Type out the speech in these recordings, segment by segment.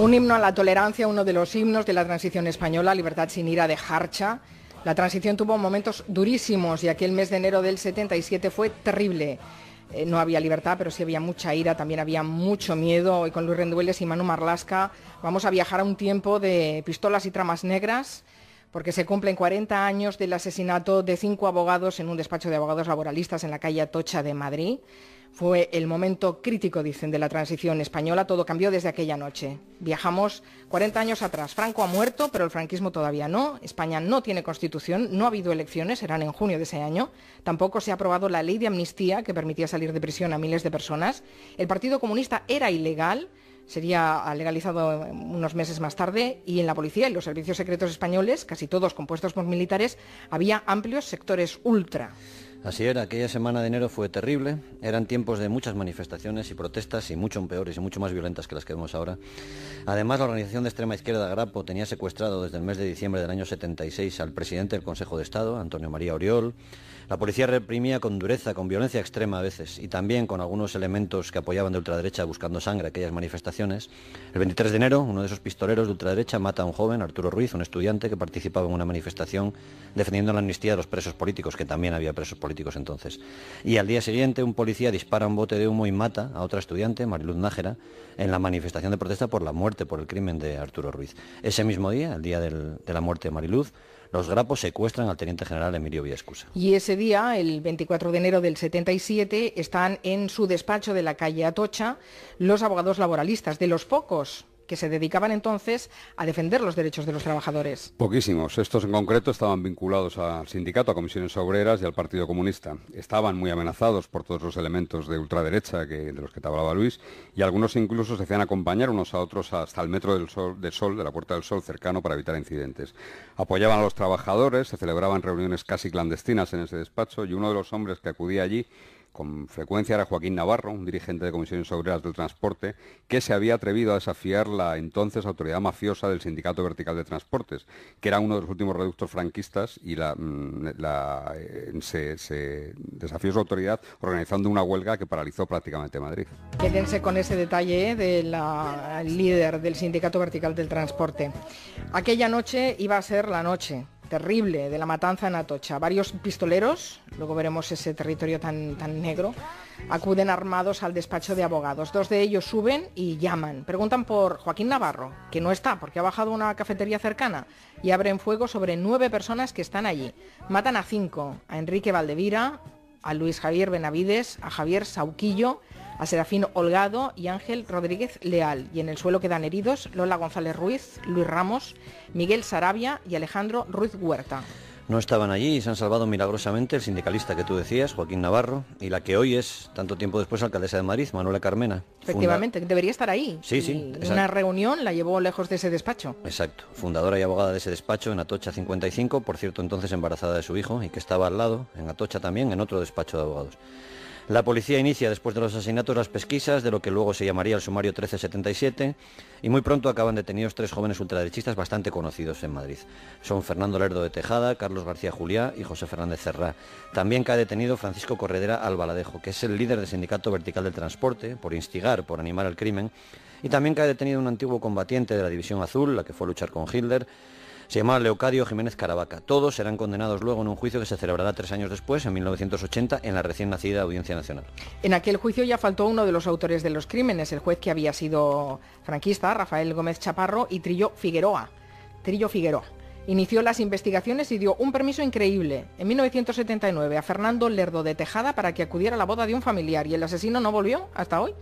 Un himno a la tolerancia, uno de los himnos de la transición española, Libertad sin ira de Jarcha. La transición tuvo momentos durísimos y aquel mes de enero del 77 fue terrible. No había libertad, pero sí había mucha ira, también había mucho miedo. Hoy con Luis Rendueles y Manu Marlasca vamos a viajar a un tiempo de pistolas y tramas negras, porque se cumplen 40 años del asesinato de 5 abogados en un despacho de abogados laboralistas en la calle Atocha de Madrid. Fue el momento crítico, dicen, de la transición española. Todo cambió desde aquella noche. Viajamos 40 años atrás. Franco ha muerto, pero el franquismo todavía no. España no tiene constitución, no ha habido elecciones, serán en junio de ese año. Tampoco se ha aprobado la ley de amnistía que permitía salir de prisión a miles de personas. El Partido Comunista era ilegal, sería legalizado unos meses más tarde, y en la policía y los servicios secretos españoles, casi todos compuestos por militares, había amplios sectores ultra. Así era, aquella semana de enero fue terrible, eran tiempos de muchas manifestaciones y protestas y mucho peores y mucho más violentas que las que vemos ahora. Además, la organización de extrema izquierda Grapo tenía secuestrado desde el mes de diciembre del año 76 al presidente del Consejo de Estado, Antonio María Oriol. La policía reprimía con dureza, con violencia extrema a veces, y también con algunos elementos que apoyaban de ultraderecha buscando sangre aquellas manifestaciones. El 23 de enero, uno de esos pistoleros de ultraderecha mata a un joven, Arturo Ruiz, un estudiante que participaba en una manifestación defendiendo la amnistía de los presos políticos, que también había presos políticos entonces. Y al día siguiente, un policía dispara un bote de humo y mata a otra estudiante, Mariluz Nájera, en la manifestación de protesta por la muerte, por el crimen de Arturo Ruiz. Ese mismo día, el día de la muerte de Mariluz, los Grapos secuestran al teniente general Emilio Villaescusa. Y ese día, el 24 de enero del 77, están en su despacho de la calle Atocha los abogados laboralistas, de los pocos que se dedicaban entonces a defender los derechos de los trabajadores. Poquísimos. Estos en concreto estaban vinculados al sindicato, a comisiones obreras y al Partido Comunista. Estaban muy amenazados por todos los elementos de ultraderecha de los que te hablaba Luis, y algunos incluso se hacían acompañar unos a otros hasta el metro del Sol, de la Puerta del Sol cercano, para evitar incidentes. Apoyaban a los trabajadores, se celebraban reuniones casi clandestinas en ese despacho, y uno de los hombres que acudía allí con frecuencia era Joaquín Navarro, un dirigente de comisiones obreras del transporte, que se había atrevido a desafiar la entonces autoridad mafiosa del Sindicato Vertical de Transportes, que era uno de los últimos reductos franquistas, y se desafió su autoridad organizando una huelga que paralizó prácticamente Madrid. Quédense con ese detalle del líder del Sindicato Vertical del Transporte. Aquella noche iba a ser la noche terrible de la matanza en Atocha. Varios pistoleros, luego veremos ese territorio tan negro, acuden armados al despacho de abogados. 2 de ellos suben y llaman. Preguntan por Joaquín Navarro, que no está porque ha bajado a una cafetería cercana, y abren fuego sobre 9 personas que están allí. Matan a 5, a Enrique Valdevira, a Luis Javier Benavides, a Javier Sauquillo, a Serafín Holgado y Ángel Rodríguez Leal. Y en el suelo quedan heridos Lola González Ruiz, Luis Ramos, Miguel Sarabia y Alejandro Ruiz Huerta. No estaban allí y se han salvado milagrosamente el sindicalista que tú decías, Joaquín Navarro, y la que hoy es, tanto tiempo después, alcaldesa de Madrid, Manuela Carmena. Efectivamente, debería estar ahí. Sí. Una reunión la llevó lejos de ese despacho. Exacto, fundadora y abogada de ese despacho en Atocha 55, por cierto, entonces embarazada de su hijo, y que estaba al lado, en Atocha también, en otro despacho de abogados. La policía inicia, después de los asesinatos, las pesquisas de lo que luego se llamaría el sumario 1377, y muy pronto acaban detenidos 3 jóvenes ultraderechistas bastante conocidos en Madrid. Son Fernando Lerdo de Tejada, Carlos García Juliá y José Fernández Cerrá. También cae detenido Francisco Corredera Albaladejo, que es el líder del Sindicato Vertical del Transporte, por instigar, por animar el crimen. Y también cae detenido un antiguo combatiente de la División Azul, la que fue a luchar con Hitler. Se llamaba Leocadio Jiménez Caravaca. Todos serán condenados luego en un juicio que se celebrará 3 años después, en 1980, en la recién nacida Audiencia Nacional. En aquel juicio ya faltó uno de los autores de los crímenes, el juez que había sido franquista, Rafael Gómez Chaparro, y Trillo Figueroa. Inició las investigaciones y dio un permiso increíble en 1979 a Fernando Lerdo de Tejada para que acudiera a la boda de un familiar, y el asesino no volvió hasta hoy.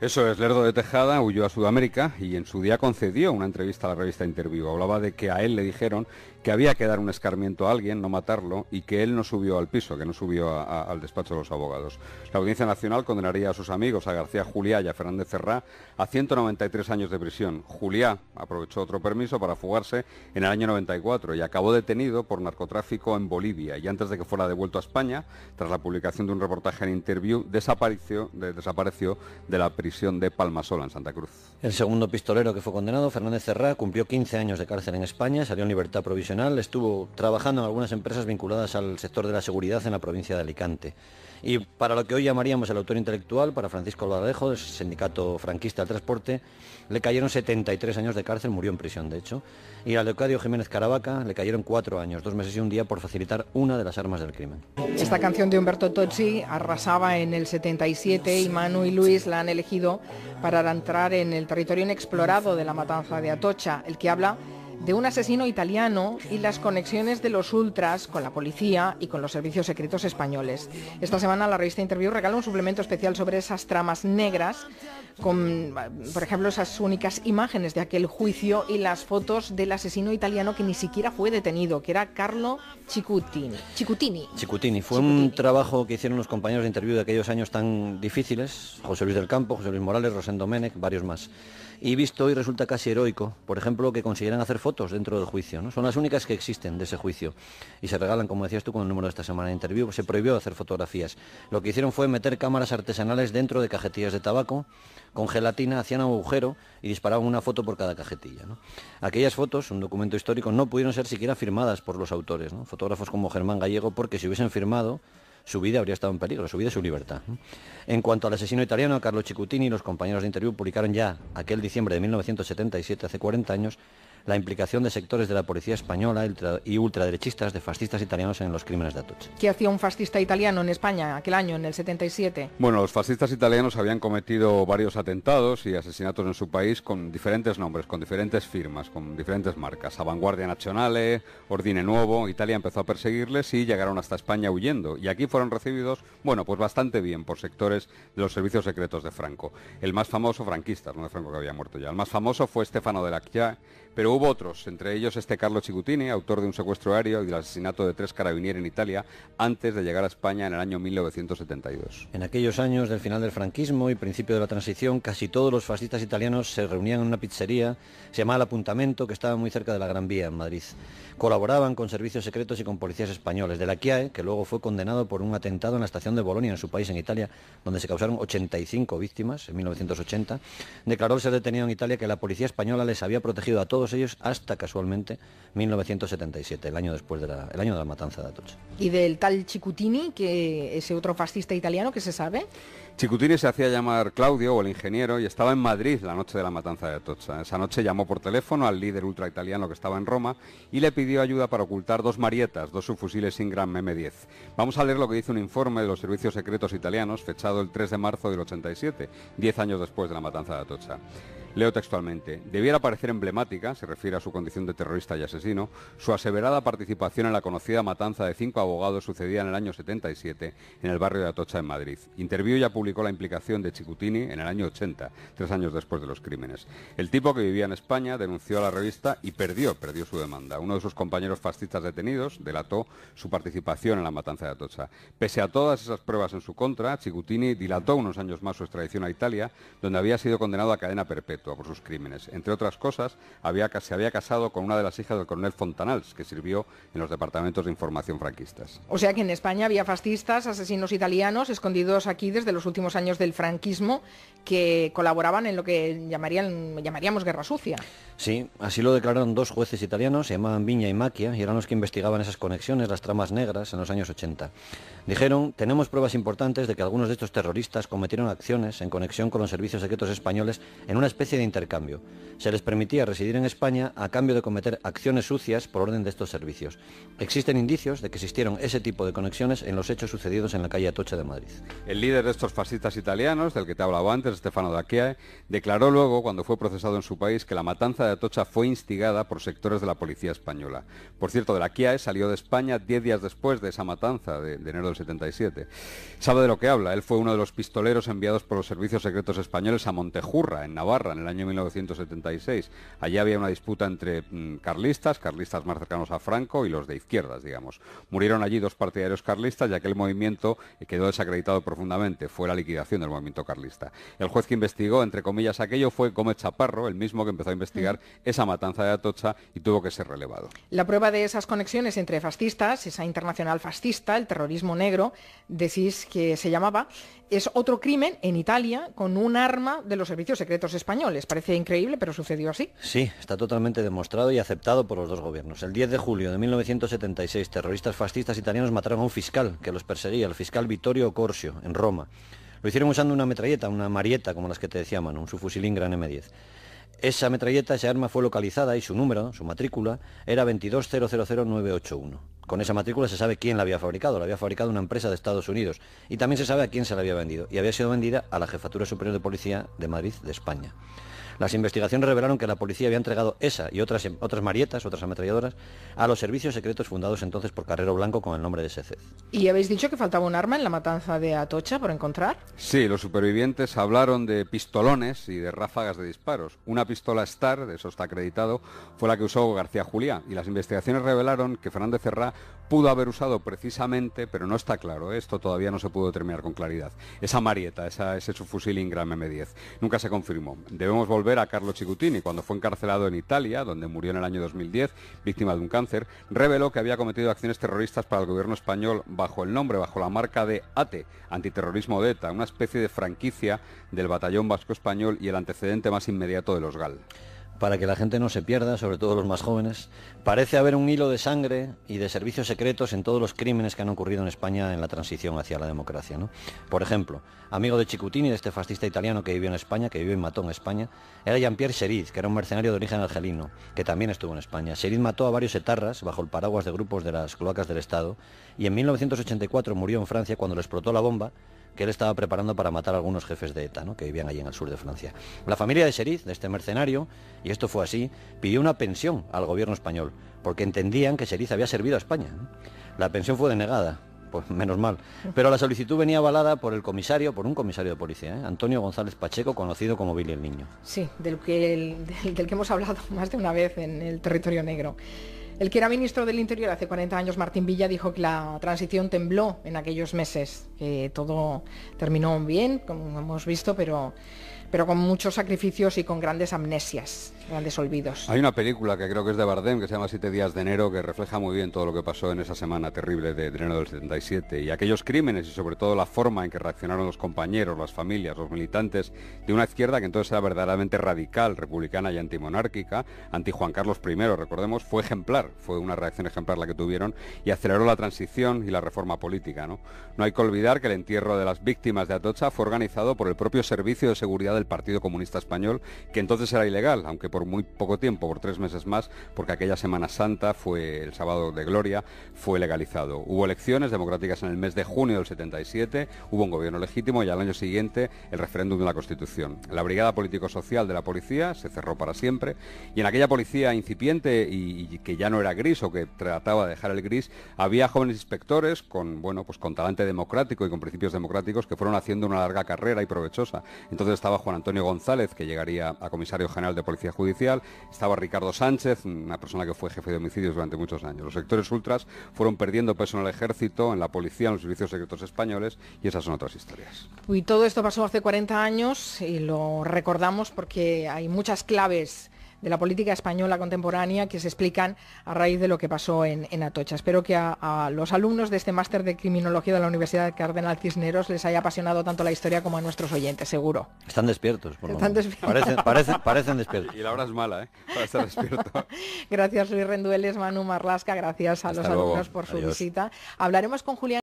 Eso es, Lerdo de Tejada huyó a Sudamérica y en su día concedió una entrevista a la revista Interview. Hablaba de que a él le dijeron que había que dar un escarmiento a alguien, no matarlo, y que él no subió al piso, que no subió al despacho de los abogados. La Audiencia Nacional condenaría a sus amigos, a García Juliá y a Fernández Cerrá, a 193 años de prisión. Juliá aprovechó otro permiso para fugarse en el año 94 y acabó detenido por narcotráfico en Bolivia, y antes de que fuera devuelto a España, tras la publicación de un reportaje en Interview, desapareció de la prisión de Palmasola, en Santa Cruz. El segundo pistolero que fue condenado, Fernández Cerrá, cumplió 15 años de cárcel en España, salió en libertad provisional, estuvo trabajando en algunas empresas vinculadas al sector de la seguridad en la provincia de Alicante. Y para lo que hoy llamaríamos el autor intelectual, para Francisco Albaladejo, del Sindicato Franquista del Transporte, le cayeron 73 años de cárcel, murió en prisión de hecho, y al Leocadio Jiménez Caravaca le cayeron 4 años, 2 meses y un día por facilitar una de las armas del crimen. Esta canción de Umberto Tozzi arrasaba en el 77 y Manu y Luis la han elegido para entrar en el territorio inexplorado de la matanza de Atocha, el que habla de un asesino italiano y las conexiones de los ultras con la policía y con los servicios secretos españoles. Esta semana la revista Interview regala un suplemento especial sobre esas tramas negras, con, por ejemplo, esas únicas imágenes de aquel juicio y las fotos del asesino italiano que ni siquiera fue detenido, que era Carlo Cicutini. Fue un trabajo que hicieron los compañeros de Interview de aquellos años tan difíciles, José Luis del Campo, José Luis Morales, Rosén Domènech, varios más. Y visto hoy resulta casi heroico, por ejemplo, que consiguieran hacer fotos dentro del juicio, ¿no? Son las únicas que existen de ese juicio y se regalan, como decías tú, con el número de esta semana de Interview. Se prohibió hacer fotografías. Lo que hicieron fue meter cámaras artesanales dentro de cajetillas de tabaco, con gelatina, hacían un agujero y disparaban una foto por cada cajetilla, ¿no? Aquellas fotos, un documento histórico, no pudieron ser siquiera firmadas por los autores, ¿no? Fotógrafos como Germán Gallego, porque si hubiesen firmado, su vida habría estado en peligro, su vida y su libertad. En cuanto al asesino italiano, a Carlo Cicutini, los compañeros de Interview publicaron ya aquel diciembre de 1977, hace 40 años, la implicación de sectores de la policía española y ultraderechistas de fascistas italianos en los crímenes de Atocha. ¿Qué hacía un fascista italiano en España aquel año, en el 77? Bueno, los fascistas italianos habían cometido varios atentados y asesinatos en su país con diferentes nombres, con diferentes firmas, con diferentes marcas. Avanguardia Nazionale, Ordine Nuovo. Italia empezó a perseguirles y llegaron hasta España huyendo. Y aquí fueron recibidos, bueno, pues bastante bien por sectores de los servicios secretos de Franco. El más famoso, franquistas, no de Franco que había muerto ya. El más famoso fue Stefano della Chiaia, pero hubo otros, entre ellos este Carlo Cicutini, autor de un secuestro aéreo y del asesinato de 3 carabinieri en Italia antes de llegar a España en el año 1972. En aquellos años del final del franquismo y principio de la transición, casi todos los fascistas italianos se reunían en una pizzería, se llamaba El Apuntamento, que estaba muy cerca de la Gran Vía en Madrid. Colaboraban con servicios secretos y con policías españoles. Della Chiaia, que luego fue condenado por un atentado en la estación de Bolonia, en su país, en Italia, donde se causaron 85 víctimas en 1980, declaró al ser detenido en Italia que la policía española les había protegido a todos ellos hasta, casualmente, 1977, el año de la matanza de Atocha. ¿Y del tal Cicutini, que ese otro fascista italiano, que se sabe? Cicutini se hacía llamar Claudio, o el ingeniero, y estaba en Madrid la noche de la matanza de Atocha. Esa noche llamó por teléfono al líder ultraitaliano que estaba en Roma y le pidió ayuda para ocultar 2 Marietas, 2 subfusiles Ingram M10. Vamos a leer lo que dice un informe de los servicios secretos italianos, fechado el 3 de marzo del 87, 10 años después de la matanza de Atocha. Leo textualmente: debiera parecer emblemática, se refiere a su condición de terrorista y asesino, su aseverada participación en la conocida matanza de 5 abogados sucedida en el año 77 en el barrio de Atocha, en Madrid. Interview ya publicó la implicación de Cicutini en el año 80, 3 años después de los crímenes. El tipo, que vivía en España, denunció a la revista y perdió su demanda. Uno de sus compañeros fascistas detenidos delató su participación en la matanza de Atocha. Pese a todas esas pruebas en su contra, Cicutini dilató unos años más su extradición a Italia, donde había sido condenado a cadena perpetua por sus crímenes. Entre otras cosas, se había casado con una de las hijas del coronel Fontanals, que sirvió en los departamentos de información franquistas. O sea que en España había fascistas, asesinos italianos, escondidos aquí desde los últimos años del franquismo, que colaboraban en lo que llamaríamos guerra sucia. Sí, así lo declararon 2 jueces italianos, se llamaban Viña y Macchia, y eran los que investigaban esas conexiones, las tramas negras, en los años 80. Dijeron: tenemos pruebas importantes de que algunos de estos terroristas cometieron acciones en conexión con los servicios secretos españoles en una especie de intercambio. Se les permitía residir en España a cambio de cometer acciones sucias por orden de estos servicios. Existen indicios de que existieron ese tipo de conexiones en los hechos sucedidos en la calle Atocha de Madrid. El líder de estos fascistas italianos, del que te hablaba antes, Stefano della Chiaia, declaró luego, cuando fue procesado en su país, que la matanza de Atocha fue instigada por sectores de la policía española. Por cierto, della Chiaia salió de España 10 días después de esa matanza de enero del 77. Sabe de lo que habla. Él fue uno de los pistoleros enviados por los servicios secretos españoles a Montejurra, en Navarra, en el año 1976. Allí había una disputa entre carlistas más cercanos a Franco, y los de izquierdas, digamos. Murieron allí 2 partidarios carlistas y aquel movimiento quedó desacreditado profundamente. Fue la liquidación del movimiento carlista. El juez que investigó, entre comillas, aquello fue Gómez Chaparro, el mismo que empezó a investigar esa matanza de Atocha y tuvo que ser relevado. La prueba de esas conexiones entre fascistas, esa internacional fascista, el terrorismo negro, decís que se llamaba, es otro crimen en Italia con un arma de los servicios secretos españoles. Parece increíble, pero sucedió así. Sí, está totalmente demostrado y aceptado por los dos gobiernos. El 10 de julio de 1976, terroristas fascistas italianos mataron a un fiscal que los perseguía, el fiscal Vittorio Corsio, en Roma. Lo hicieron usando una metralleta, una Marietta, como las que te decía Manu, su fusil Ingram M10. Esa metralleta, esa arma fue localizada y su número, su matrícula, era 2200981. Con esa matrícula se sabe quién la había fabricado una empresa de Estados Unidos, y también se sabe a quién se la había vendido, y había sido vendida a la Jefatura Superior de Policía de Madrid, de España. Las investigaciones revelaron que la policía había entregado esa y otras marietas, otras ametralladoras, a los servicios secretos fundados entonces por Carrero Blanco con el nombre de SECED. ¿Y habéis dicho que faltaba un arma en la matanza de Atocha por encontrar? Sí, los supervivientes hablaron de pistolones y de ráfagas de disparos. Una pistola Star, de eso está acreditado, fue la que usó García Juliá, y las investigaciones revelaron que Fernández Serrá pudo haber usado precisamente, pero no está claro, esto todavía no se pudo determinar con claridad, esa Marietta, ese subfusil Ingram M10. Nunca se confirmó. Debemos volver a Carlo Cicutini, cuando fue encarcelado en Italia, donde murió en el año 2010, víctima de un cáncer, reveló que había cometido acciones terroristas para el gobierno español bajo el nombre, bajo la marca de ATE, Antiterrorismo de ETA, una especie de franquicia del Batallón Vasco Español y el antecedente más inmediato de los GAL. Para que la gente no se pierda, sobre todo los más jóvenes, parece haber un hilo de sangre y de servicios secretos en todos los crímenes que han ocurrido en España en la transición hacia la democracia, ¿no? Por ejemplo, amigo de Cicutini, de este fascista italiano que vivió en España, que vivió y mató en España, era Jean-Pierre Chériz, que era un mercenario de origen argelino, que también estuvo en España. Chériz mató a varios etarras bajo el paraguas de grupos de las cloacas del Estado, y en 1984 murió en Francia cuando le explotó la bomba que él estaba preparando para matar a algunos jefes de ETA, ¿no?, que vivían allí en el sur de Francia. La familia de Chériz, de este mercenario, y esto fue así, pidió una pensión al gobierno español, porque entendían que Chériz había servido a España, ¿no? La pensión fue denegada, pues menos mal, pero la solicitud venía avalada por un comisario de policía, Antonio González Pacheco, conocido como Billy el Niño. Sí, del que hemos hablado más de una vez en el territorio negro. El que era ministro del Interior hace 40 años, Martín Villa, dijo que la transición tembló en aquellos meses, que todo terminó bien, como hemos visto, pero con muchos sacrificios y con grandes amnesias, grandes olvidos. Hay una película que creo que es de Bardem, que se llama 7 días de enero, que refleja muy bien todo lo que pasó en esa semana terrible de enero del 77, y aquellos crímenes y sobre todo la forma en que reaccionaron los compañeros, las familias, los militantes de una izquierda que entonces era verdaderamente radical, republicana y antimonárquica, anti Juan Carlos I, recordemos, fue ejemplar, fue una reacción ejemplar la que tuvieron y aceleró la transición y la reforma política, ¿no? No hay que olvidar que el entierro de las víctimas de Atocha fue organizado por el propio Servicio de Seguridad del Partido Comunista Español, que entonces era ilegal, aunque por muy poco tiempo, por 3 meses más, porque aquella Semana Santa, fue el sábado de gloria, fue legalizado. Hubo elecciones democráticas en el mes de junio del 77, hubo un gobierno legítimo y al año siguiente el referéndum de la Constitución. La brigada político-social de la policía se cerró para siempre y en aquella policía incipiente y que ya no era gris o que trataba de dejar el gris, había jóvenes inspectores con talante democrático y con principios democráticos que fueron haciendo una larga carrera y provechosa. Entonces estaba Juan Antonio González, que llegaría a comisario general de Policía Judicial, estaba Ricardo Sánchez, una persona que fue jefe de homicidios durante muchos años. Los sectores ultras fueron perdiendo peso en el ejército, en la policía, en los servicios secretos españoles, y esas son otras historias. Y todo esto pasó hace 40 años y lo recordamos porque hay muchas claves de la política española contemporánea que se explican a raíz de lo que pasó en Atocha. Espero que a los alumnos de este máster de criminología de la Universidad de Cardenal Cisneros les haya apasionado tanto la historia como a nuestros oyentes, seguro. Están despiertos, por lo Están menos. despiertos. Parecen despiertos. Y la hora es mala, para estar despierto. Gracias, Luis Rendueles, Manu Marlasca, gracias a los alumnos por su visita. Hablaremos con Julián